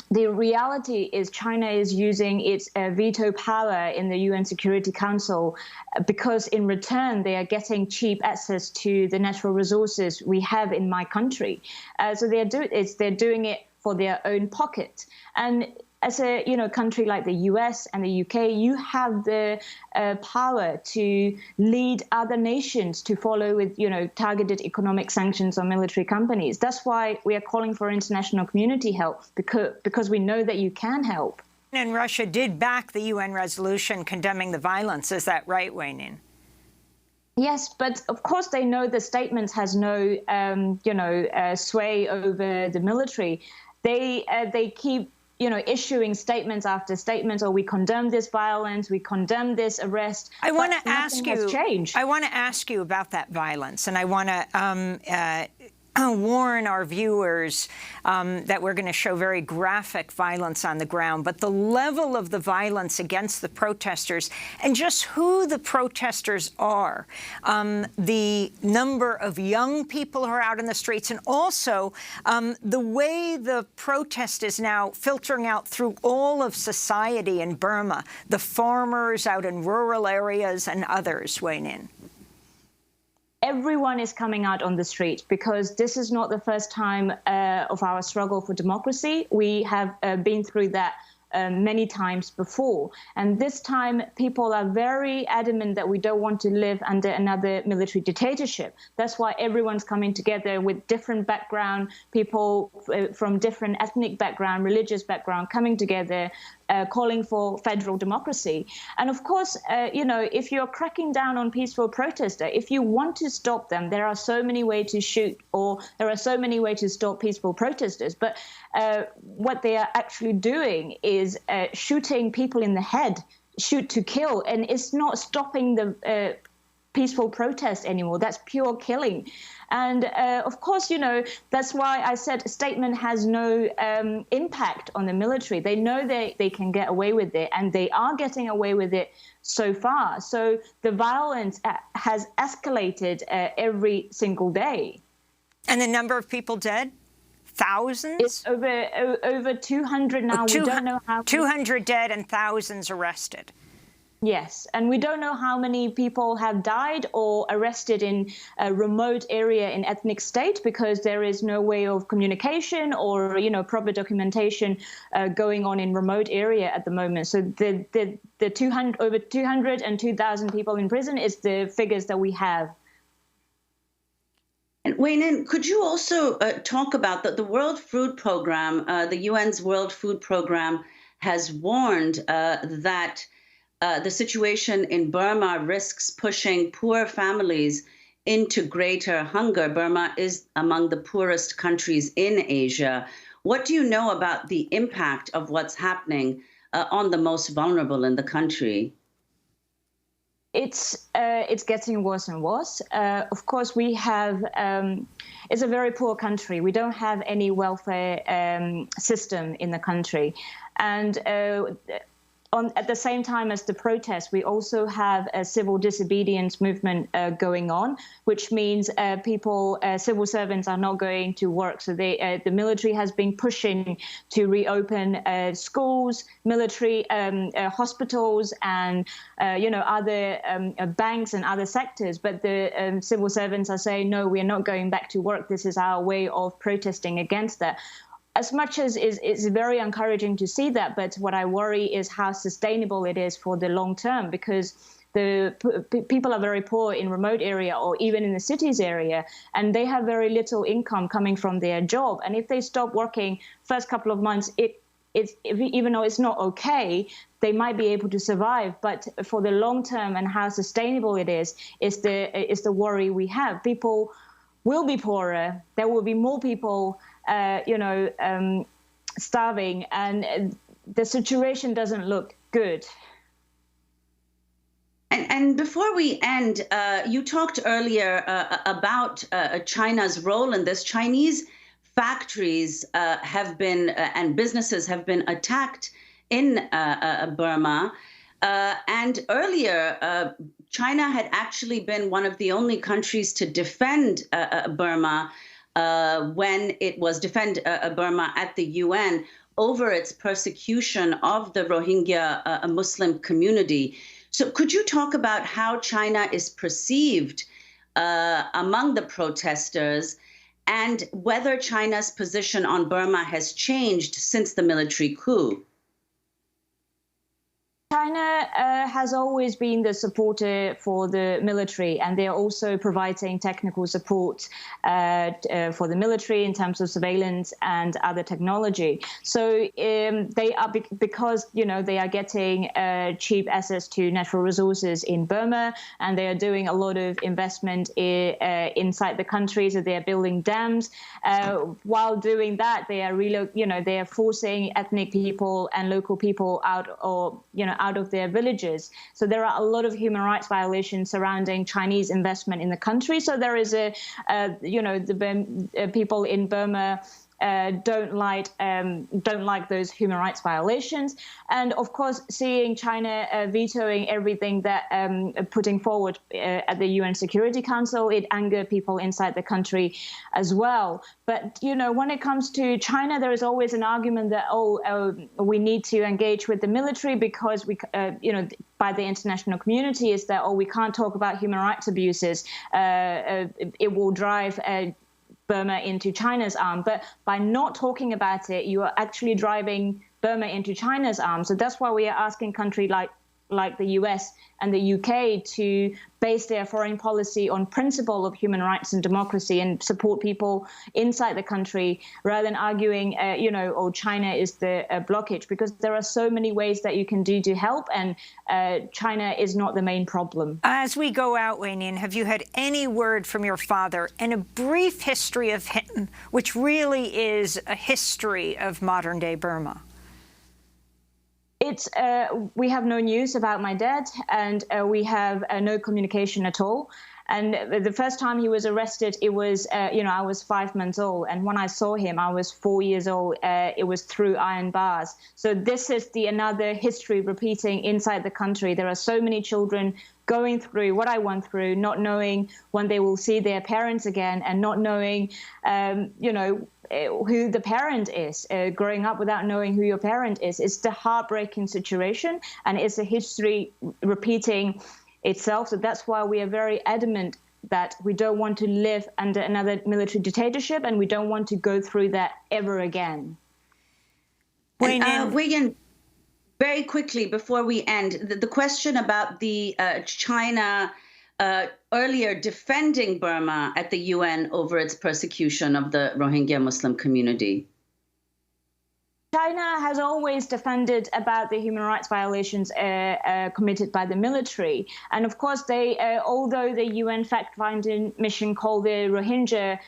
[SPEAKER 17] The reality is China is using its veto power in the UN Security Council because in return they are getting cheap access to the natural resources we have in my country. So they're doing it for their own pocket. And as a country like the US and the UK, you have the power to lead other nations to follow with targeted economic sanctions on military companies. That's why we are calling for international community help, because we know that you can help.
[SPEAKER 1] And Russia did back the UN resolution condemning the violence. Is that right, Wei-Ning?
[SPEAKER 17] Yes, but of course they know the statement has no, sway over the military. They keep, issuing statements after statements, or we condemn this violence, we condemn this arrest.
[SPEAKER 1] I want to ask you.
[SPEAKER 17] Changed.
[SPEAKER 1] I want to ask you about that violence, and I want to warn our viewers that we're going to show very graphic violence on the ground, but the level of the violence against the protesters and just who the protesters are, the number of young people who are out in the streets, and also the way the protest is now filtering out through all of society in Burma, the farmers out in rural areas and others, Wei-Ning.
[SPEAKER 17] Everyone is coming out on the street because this is not the first time of our struggle for democracy. We have been through that many times before. And this time, people are very adamant that we don't want to live under another military dictatorship. That's why everyone's coming together with different background, people from different ethnic background, religious background, coming together, calling for federal democracy. And of course, if you're cracking down on peaceful protesters, if you want to stop them, there are so many ways to shoot, or there are so many ways to stop peaceful protesters. But what they are actually doing is shooting people in the head, shoot to kill, and it's not stopping the peaceful protest anymore. That's pure killing. And of course, that's why I said a statement has no impact on the military. They know they can get away with it, and they are getting away with it so far. So the violence has escalated every single day.
[SPEAKER 1] And the number of people dead? Thousands?
[SPEAKER 17] It's over 200 now. We don't know how.
[SPEAKER 1] 200 dead and thousands arrested.
[SPEAKER 17] Yes, and we don't know how many people have died or arrested in a remote area in ethnic state, because there is no way of communication or proper documentation going on in remote area at the moment. So the 200 over 200 and 2,000 people in prison is the figures that we have.
[SPEAKER 12] And Wei-Ning, could you also talk about the World Food Program? The UN's World Food Program has warned that the situation in Burma risks pushing poor families into greater hunger. Burma is among the poorest countries in Asia. What do you know about the impact of what's happening on the most vulnerable in the country?
[SPEAKER 17] It's getting worse and worse. Of course, we have, it's a very poor country. We don't have any welfare system in the country. And at the same time as the protests, we also have a civil disobedience movement going on, which means civil servants are not going to work. So the military has been pushing to reopen schools, military hospitals, and other banks and other sectors. But the civil servants are saying, no, we are not going back to work. This is our way of protesting against that. As much as it's very encouraging to see that, but what I worry is how sustainable it is for the long term, because the people are very poor in remote area or even in the cities area, and they have very little income coming from their job. And if they stop working first couple of months, even though it's not okay, they might be able to survive. But for the long term and how sustainable it is the worry we have. People will be poorer. There will be more people starving, and the situation doesn't look good.
[SPEAKER 12] And before we end, you talked earlier about China's role in this. Chinese factories have been and businesses have been attacked in Burma. And earlier, China had actually been one of the only countries to defend Burma when it was Burma at the UN over its persecution of the Rohingya Muslim community. So could you talk about how China is perceived among the protesters, and whether China's position on Burma has changed since the military coup?
[SPEAKER 17] China has always been the supporter for the military, and they're also providing technical support for the military in terms of surveillance and other technology. So they are, because they are getting cheap access to natural resources in Burma, and they are doing a lot of investment inside the country. So they are building dams. While doing that, they are they are forcing ethnic people and local people out, or out of their villages. So there are a lot of human rights violations surrounding Chinese investment in the country. So there is the people in Burma don't like those human rights violations, and of course, seeing China vetoing everything that putting forward at the UN Security Council, it angered people inside the country as well. But when it comes to China, there is always an argument that we need to engage with the military because we by the international community is that we can't talk about human rights abuses. It will drive Burma into China's arm. But by not talking about it, you are actually driving Burma into China's arm. So that's why we are asking countries like the US and the UK to base their foreign policy on principle of human rights and democracy and support people inside the country, rather than arguing, China is the blockage, because there are so many ways that you can do to help, and China is not the main problem.
[SPEAKER 1] As we go out, Weinin, have you had any word from your father and a brief history of him, which really is a history of modern-day Burma?
[SPEAKER 17] We have no news about my dad, and we have no communication at all. And the first time he was arrested, it was, I was 5 months old. And when I saw him, I was 4 years old. It was through iron bars. So this is another history repeating inside the country. There are so many children going through what I went through, not knowing when they will see their parents again, and not knowing, who the parent is, growing up without knowing who your parent is. It's the heartbreaking situation, and it's a history repeating itself. So that's why we are very adamant that we don't want to live under another military dictatorship, and we don't want to go through that ever again.
[SPEAKER 12] Weinin, very quickly before we end, the question about the China earlier defending Burma at the UN over its persecution of the Rohingya Muslim community.
[SPEAKER 17] China has always defended about the human rights violations committed by the military. And of course, although the UN fact-finding mission called the Rohingya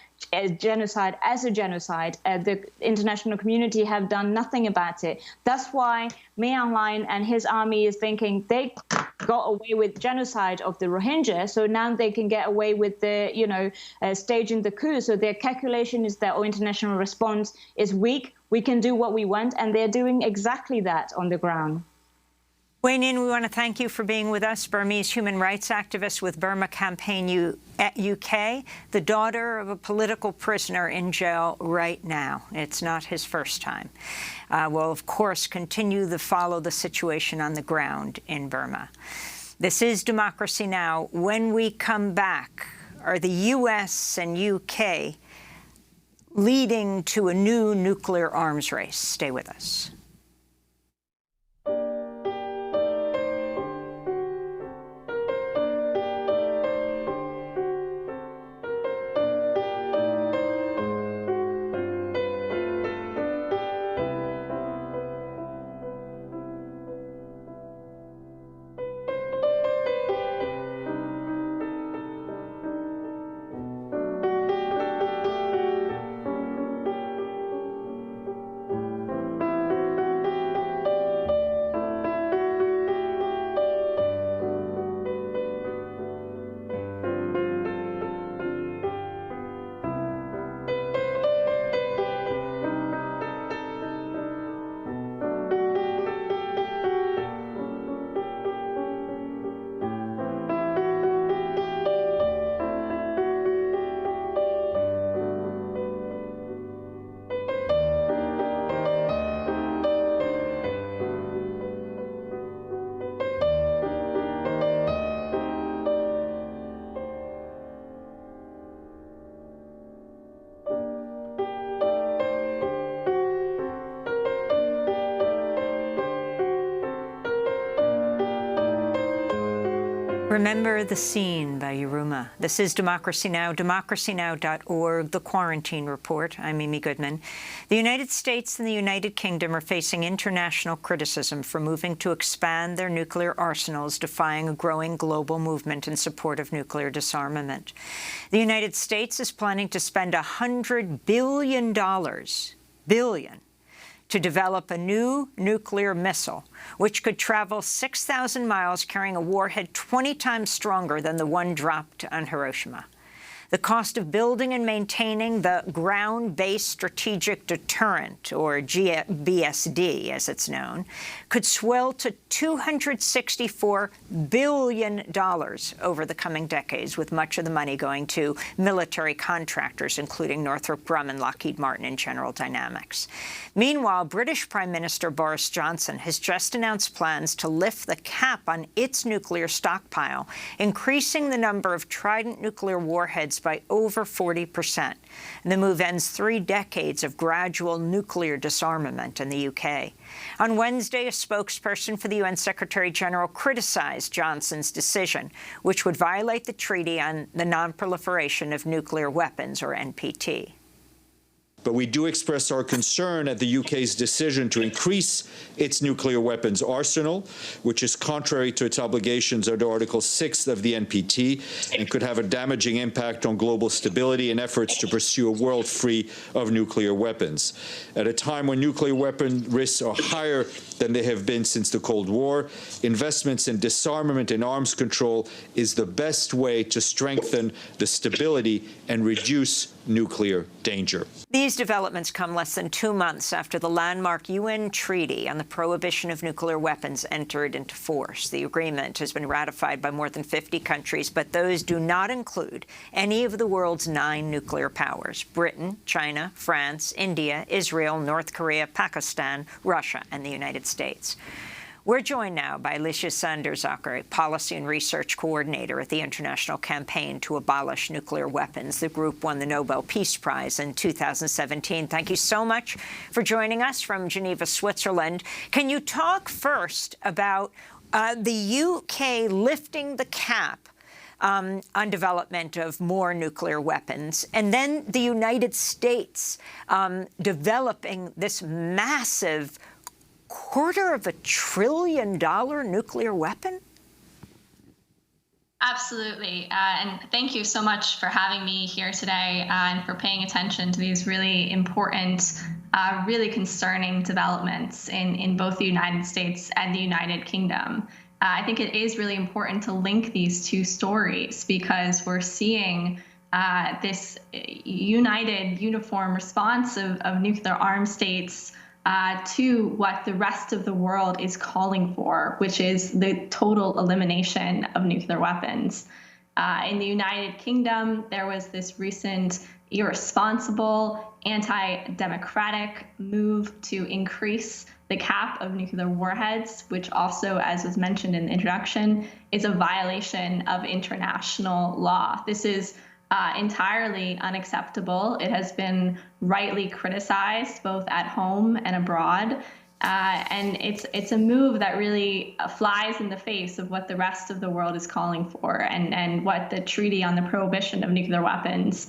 [SPEAKER 17] genocide as a genocide, the international community have done nothing about it. That's why Mian Aung and his army is thinking they got away with genocide of the Rohingya, so now they can get away with the, staging the coup. So their calculation is that our international response is weak. We can do what we want, and they're doing exactly that on the ground.
[SPEAKER 1] Weinin, we want to thank you for being with us, Burmese human rights activist with Burma Campaign UK, the daughter of a political prisoner in jail right now. It's not his first time. We'll, of course, continue to follow the situation on the ground in Burma. This is Democracy Now! When we come back, are the US and UK leading to a new nuclear arms race? Stay with us. Remember the Scene by Yuruma. This is Democracy Now!, democracynow.org, The Quarantine Report. I'm Amy Goodman. The United States and the United Kingdom are facing international criticism for moving to expand their nuclear arsenals, defying a growing global movement in support of nuclear disarmament. The United States is planning to spend $100 billion to develop a new nuclear missile, which could travel 6,000 miles carrying a warhead 20 times stronger than the one dropped on Hiroshima. The cost of building and maintaining the Ground-Based Strategic Deterrent, or BSD as it's known, could swell to $264 billion over the coming decades, with much of the money going to military contractors, including Northrop Grumman, Lockheed Martin, and General Dynamics. Meanwhile, British Prime Minister Boris Johnson has just announced plans to lift the cap on its nuclear stockpile, increasing the number of Trident nuclear warheads by over 40%. And the move ends 3 decades of gradual nuclear disarmament in the UK. On Wednesday, a spokesperson for the UN Secretary-General criticized Johnson's decision, which would violate the Treaty on the Non-Proliferation of Nuclear Weapons, or NPT.
[SPEAKER 4] But we do express our concern at the UK's decision to increase its nuclear weapons arsenal, which is contrary to its obligations under Article 6 of the NPT and could have a damaging impact on global stability and efforts to pursue a world free of nuclear weapons. At a time when nuclear weapon risks are higher than they have been since the Cold War, investments in disarmament and arms control is the best way to strengthen the stability and reduce nuclear danger.
[SPEAKER 1] These developments come less than 2 months after the landmark UN Treaty on the Prohibition of Nuclear Weapons entered into force. The agreement has been ratified by more than 50 countries, but those do not include any of the world's 9 nuclear powers: Britain, China, France, India, Israel, North Korea, Pakistan, Russia, and the United States. We're joined now by Alicia Sanderzacher, Policy and Research Coordinator at the International Campaign to Abolish Nuclear Weapons. The group won the Nobel Peace Prize in 2017. Thank you so much for joining us from Geneva, Switzerland. Can you talk first about the UK lifting the cap on development of more nuclear weapons, and then the United States developing this massive $250 billion nuclear weapon?
[SPEAKER 18] Absolutely. And thank you so much for having me here today and for paying attention to these really important, really concerning developments in both the United States and the United Kingdom. I think it is really important to link these two stories because we're seeing this united, uniform response of nuclear armed states to what the rest of the world is calling for, which is the total elimination of nuclear weapons. In the United Kingdom, there was this recent irresponsible, anti-democratic move to increase the cap of nuclear warheads, which also, as was mentioned in the introduction, is a violation of international law. This is entirely unacceptable. It has been rightly criticized both at home and abroad. And it's a move that really flies in the face of what the rest of the world is calling for and what the Treaty on the Prohibition of Nuclear Weapons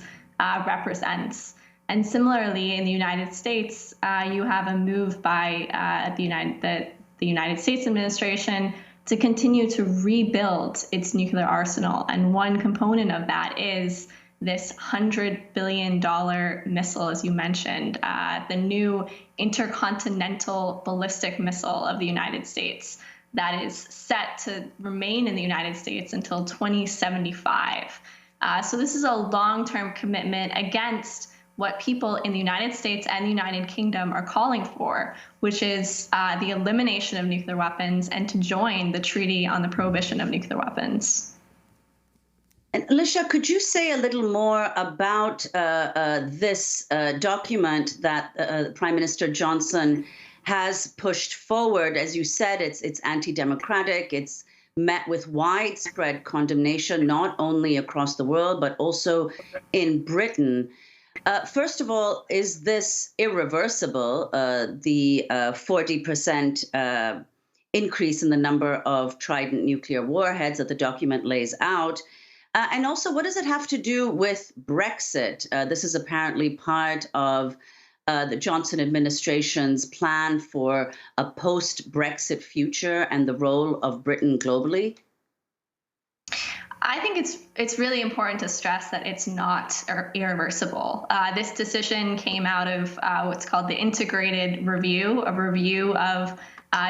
[SPEAKER 18] represents. And similarly, in the United States, you have a move by the United States administration to continue to rebuild its nuclear arsenal. And one component of that is this $100 billion missile, as you mentioned, the new intercontinental ballistic missile of the United States that is set to remain in the United States until 2075. So this is a long-term commitment against what people in the United States and the United Kingdom are calling for, which is the elimination of nuclear weapons and to join the Treaty on the Prohibition of Nuclear Weapons.
[SPEAKER 12] And Alicia, could you say a little more about this document that Prime Minister Johnson has pushed forward? As you said, it's anti-democratic. It's met with widespread condemnation, not only across the world, but also in Britain. First of all, is this irreversible, the 40% increase in the number of Trident nuclear warheads that the document lays out? And also, what does it have to do with Brexit? This is apparently part of the Johnson administration's plan for a post-Brexit future and the role of Britain globally.
[SPEAKER 18] I think it's really important to stress that it's not irreversible. This decision came out of what's called the integrated review, a review of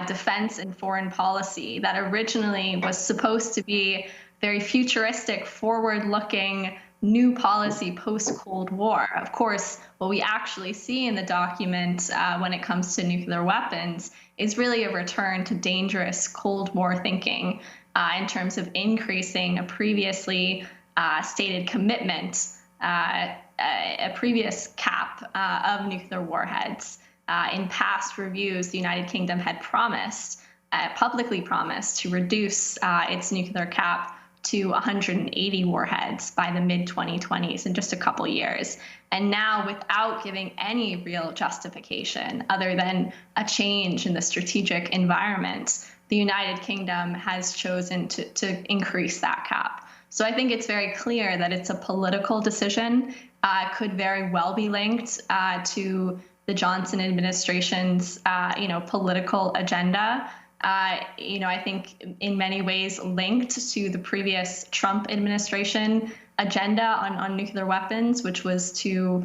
[SPEAKER 18] defense and foreign policy that originally was supposed to be very futuristic, forward-looking, new policy post-Cold War. Of course, what we actually see in the document when it comes to nuclear weapons is really a return to dangerous Cold War thinking in terms of increasing a previously stated commitment, a previous cap of nuclear warheads. In past reviews, the United Kingdom had promised, publicly promised, to reduce its nuclear cap to 180 warheads by the mid-2020s in just a couple years. And now, without giving any real justification other than a change in the strategic environment, the United Kingdom has chosen to increase that cap. So I think it's very clear that it's a political decision, could very well be linked to the Johnson administration's, political agenda. I think in many ways linked to the previous Trump administration agenda on nuclear weapons, which was to,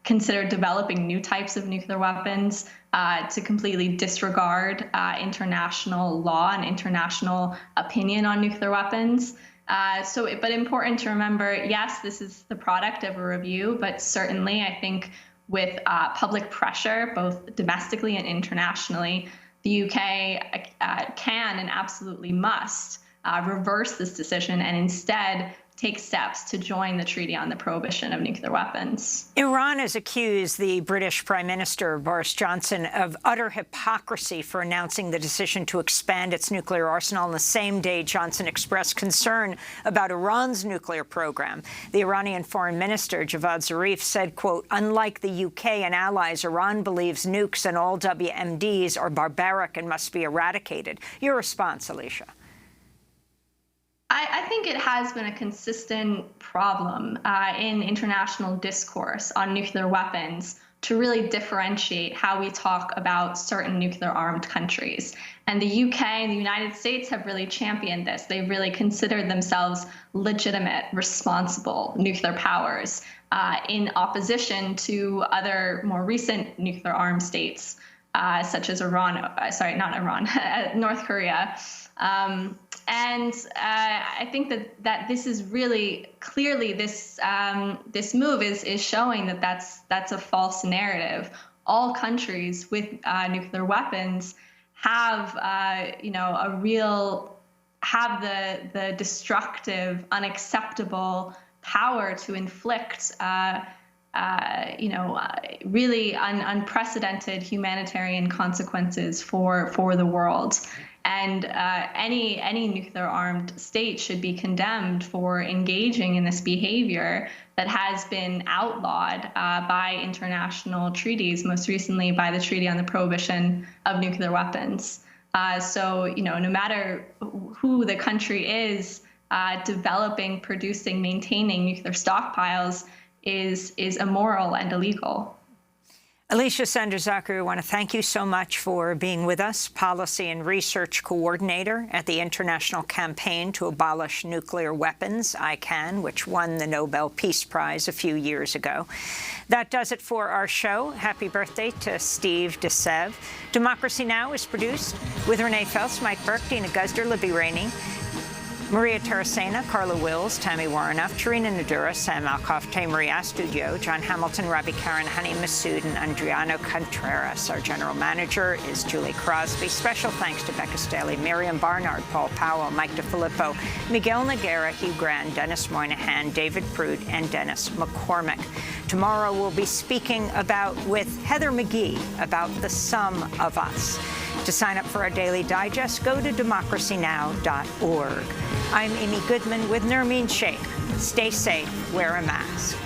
[SPEAKER 18] consider developing new types of nuclear weapons, to completely disregard international law and international opinion on nuclear weapons. But important to remember, yes, this is the product of a review, but certainly I think with public pressure, both domestically and internationally, the UK can and absolutely must reverse this decision and instead take steps to join the Treaty on the Prohibition of Nuclear Weapons.
[SPEAKER 1] Iran has accused the British Prime Minister, Boris Johnson, of utter hypocrisy for announcing the decision to expand its nuclear arsenal on the same day Johnson expressed concern about Iran's nuclear program. The Iranian Foreign Minister, Javad Zarif, said, quote, "Unlike the UK and allies, Iran believes nukes and all WMDs are barbaric and must be eradicated." Your response, Alicia?
[SPEAKER 18] I think it has been a consistent problem in international discourse on nuclear weapons to really differentiate how we talk about certain nuclear-armed countries. And the UK and the United States have really championed this. They've really considered themselves legitimate, responsible nuclear powers in opposition to other more recent nuclear-armed states, such as North Korea. I think that this is really clearly this move is showing that that's a false narrative. All countries with nuclear weapons have the destructive, unacceptable power to inflict really unprecedented humanitarian consequences for the world. And any nuclear-armed state should be condemned for engaging in this behavior that has been outlawed by international treaties, most recently by the Treaty on the Prohibition of Nuclear Weapons. No matter who the country is, developing, producing, maintaining nuclear stockpiles is immoral and illegal.
[SPEAKER 1] Alicia Sander-Zacher, I want to thank you so much for being with us, Policy and Research Coordinator at the International Campaign to Abolish Nuclear Weapons, ICAN, which won the Nobel Peace Prize a few years ago. That does it for our show. Happy birthday to Steve DeSev. Democracy Now! Is produced with Renee Feltz, Mike Burke, Dina Guzder, Libby Rainey, Maria Terracena, Carla Wills, Tammy Warrenoff, Tarina Nadura, Sam Alkoff, Marie Astudio, John Hamilton, Robbie Karen, Hani Massoud, and Adriano Contreras. Our general manager is Julie Crosby. Special thanks to Becca Staley, Miriam Barnard, Paul Powell, Mike DeFilippo, Miguel Noguera, Hugh Grant, Dennis Moynihan, David Prude, and Dennis McCormick. Tomorrow we'll be speaking with Heather McGhee about the sum of us. To sign up for our daily digest, go to democracynow.org. I'm Amy Goodman with Nermeen Sheikh. Stay safe, wear a mask.